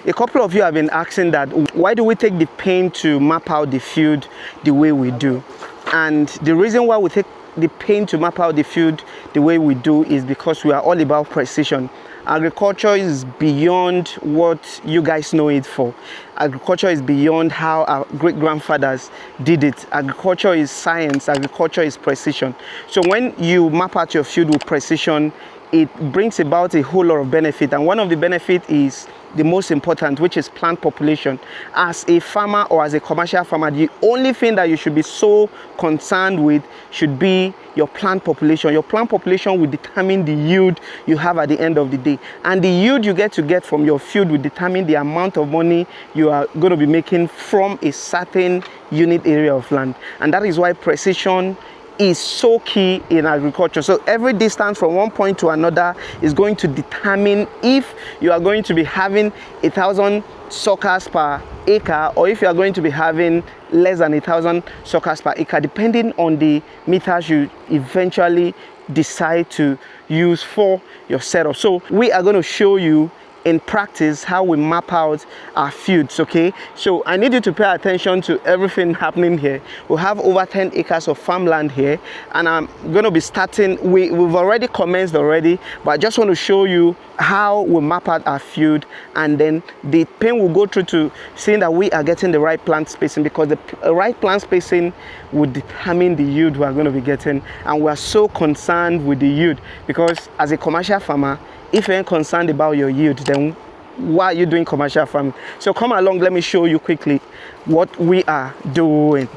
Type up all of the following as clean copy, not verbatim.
a couple of you have been asking that why do we take the pain to map out the field the way we do? And the reason why we take the pain to map out the field the way we do is because we are all about precision. Agriculture is beyond what you guys know it for. Agriculture is beyond how our great-grandfathers did it. Agriculture is science. Agriculture is precision. So when you map out your field with precision, it brings about a whole lot of benefit. And one of the benefits is the most important, which is plant population. As a farmer or as a commercial farmer, the only thing that you should be so concerned with should be your plant population. Your plant population will determine the yield you have at the end of the day. And the yield you get from your field will determine the amount of money you are going to be making from a certain unit area of land. And that is why precision is so key in agriculture. So every distance from one point to another is going to determine if you are going to be having 1,000 suckers per acre or if you are going to be having less than 1,000 suckers per acre, depending on the meters you eventually decide to use for your setup. So we are going to show you in practice how we map out our fields. Okay, so I need you to pay attention to everything happening here. We have over 10 acres of farmland here, and I'm going to be starting. We've already commenced already, but I just want to show you how we map out our field, and then the pen will go through to seeing that we are getting the right plant spacing, because the right plant spacing will determine the yield we are going to be getting. And we are so concerned with the yield because as a commercial farmer, if you ain't concerned about your yield, then why are you doing commercial farming? So come along, let me show you quickly what we are doing.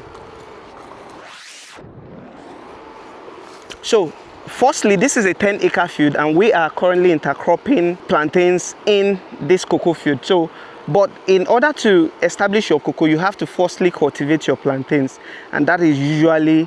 So firstly, this is a 10-acre field, and we are currently intercropping plantains in this cocoa field. So but in order to establish your cocoa, you have to firstly cultivate your plantains, and that is usually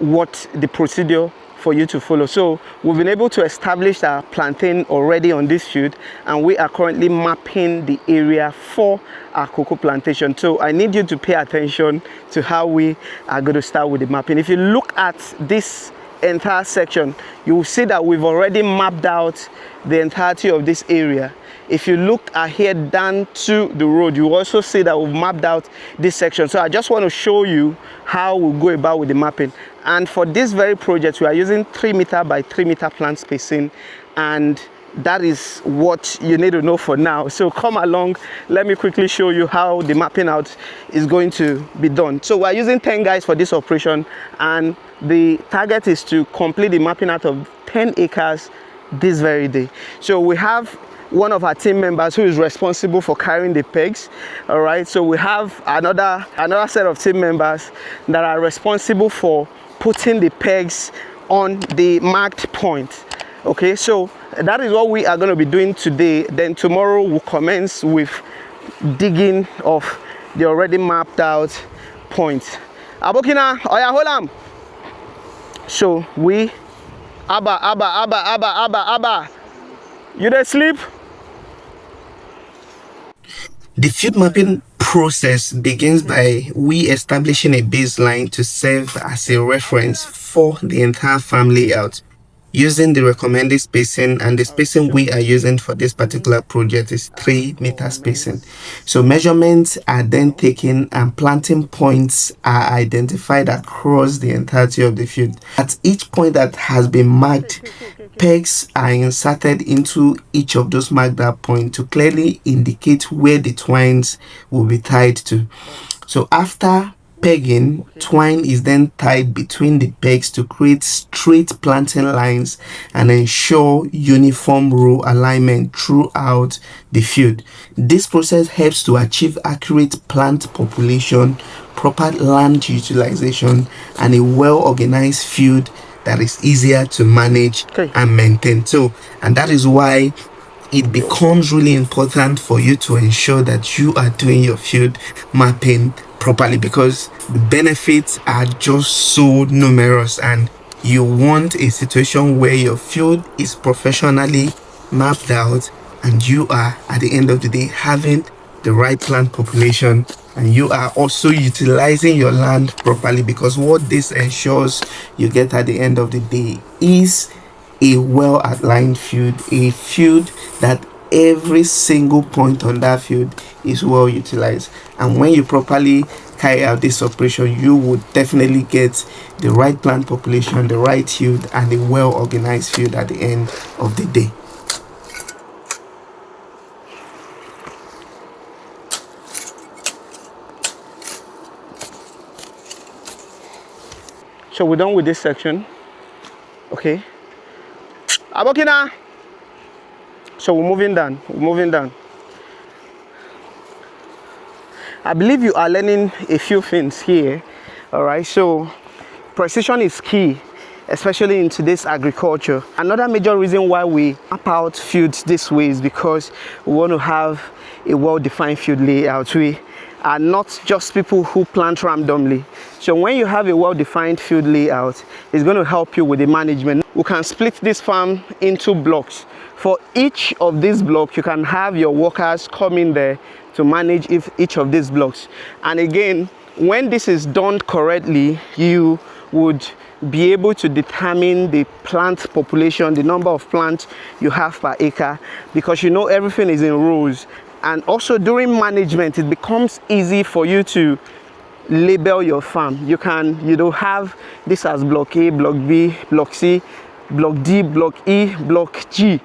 what the procedure for you to follow. So we've been able to establish our plantain already on this field, and we are currently mapping the area for our cocoa plantation. So I need you to pay attention to how we are going to start with the mapping. If you look at this entire section, you will see that we've already mapped out the entirety of this area. If you look ahead down to the road, you also see that we've mapped out this section. So I just want to show you how we go about with the mapping. And for this very project, we are using 3 meter by 3 meter plant spacing, and that is what you need to know for now. So come along, let me quickly show you how the mapping out is going to be done. So we're using 10 guys for this operation, and the target is to complete the mapping out of 10 acres this very day. So we have one of our team members who is responsible for carrying the pegs. All right, so we have another set of team members that are responsible for putting the pegs on the marked point. Okay, so that is what we are going to be doing today. Then tomorrow we'll commence with digging of the already mapped out points. Abokina, oya holam. So we Abba. You dey sleep? The field mapping process begins by we establishing a baseline to serve as a reference for the entire farm layout using the recommended spacing, and the spacing we are using for this particular project is 3 meter spacing. So measurements are then taken and planting points are identified across the entirety of the field. At each point that has been marked, pegs are inserted into each of those marked up points to clearly indicate where the twines will be tied to. So after pegging, twine is then tied between the pegs to create straight planting lines and ensure uniform row alignment throughout the field. This process helps to achieve accurate plant population, proper land utilization, and a well-organized field that is easier to manage and maintain. So, and that is why it becomes really important for you to ensure that you are doing your field mapping properly, because the benefits are just so numerous, and you want a situation where your field is professionally mapped out and you are at the end of the day having the right plant population, and you are also utilizing your land properly, because what this ensures you get at the end of the day is a well outlined field, a field that every single point on that field is well utilized. And when you properly carry out this operation, you would definitely get the right plant population, the right yield, and a well organized field at the end of the day. So we're done with this section. Okay. Abokina. So we're moving down. We're moving down. I believe you are learning a few things here. All right. So precision is key, especially in today's agriculture. Another major reason why we map out fields this way is because we want to have a well-defined field layout. We are not just people who plant randomly. So when you have a well-defined field layout, it's going to help you with the management. We can split this farm into blocks. For each of these blocks, you can have your workers come in there to manage each of these blocks. And again, when this is done correctly, you would be able to determine the plant population, the number of plants you have per acre, because you know everything is in rows. And also during management, it becomes easy for you to label your farm. You can, have this as block A, block B, block C, block D, block E, block G,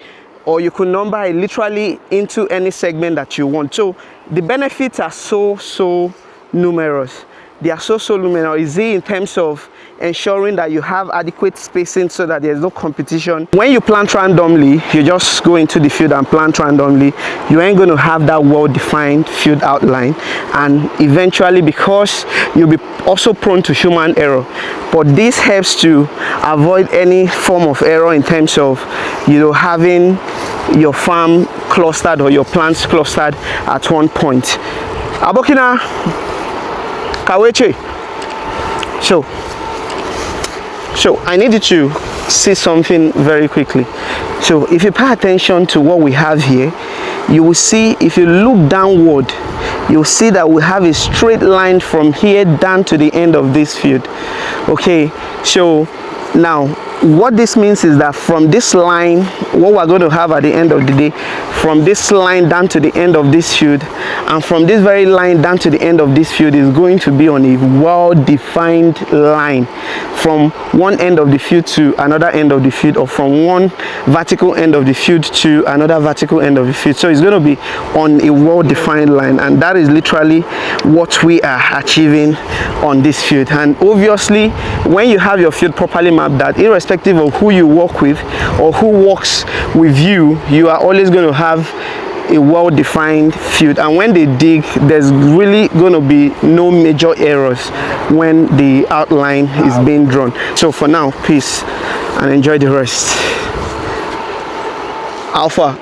or you could number it literally into any segment that you want. So the benefits are so numerous. They are so numerous in terms of ensuring that you have adequate spacing so that there's no competition. When you plant randomly, you just go into the field and plant randomly, you ain't going to have that well-defined field outline, and eventually, because you'll be also prone to human error. But this helps to avoid any form of error in terms of having your farm clustered or your plants clustered at one point. Abokina Kaweche. So I need you to see something very quickly. So if you pay attention to what we have here, you will see, if you look downward, you'll see that we have a straight line from here down to the end of this field. Okay, so now what this means is that from this line, what we're going to have at the end of the day, from this line down to the end of this field, and from this very line down to the end of this field, is going to be on a well-defined line from one end of the field to another end of the field, or from one vertical end of the field to another vertical end of the field. So it's going to be on a well-defined line, and that is literally what we are achieving on this field. And obviously, when you have your field properly mapped out, irrespective of who you work with or who works with you, you are always going to have a well-defined field. And when they dig, there's really going to be no major errors when the outline is being drawn. So for now, peace and enjoy the rest. Alpha.